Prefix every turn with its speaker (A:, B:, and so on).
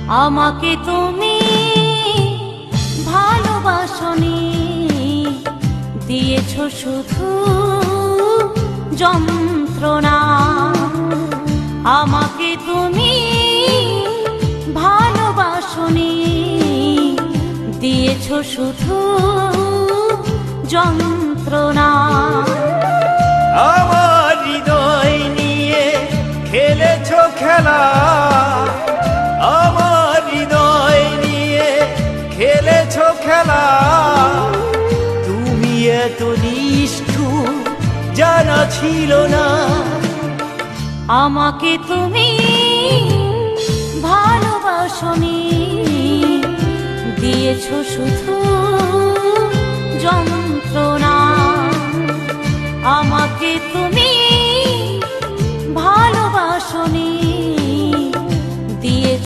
A: আমাকে তুমি ভালোবাসনি, দিয়েছ শুধু যন্ত্রণা। আমাকে তুমি ভালোবাসনি, দিয়েছ শুধু যন্ত্রণা।
B: আমার হৃদয় নিয়ে খেলেছ খেলা, আমার হৃদয় নিয়ে খেলেছ খেলা। তুমি এত নিষ্ঠুর জানা ছিল না।
A: আমাকে তুমি ভালোবাসনি, দিয়েছ শুধু যন্ত্রণা। আমাকে তুমি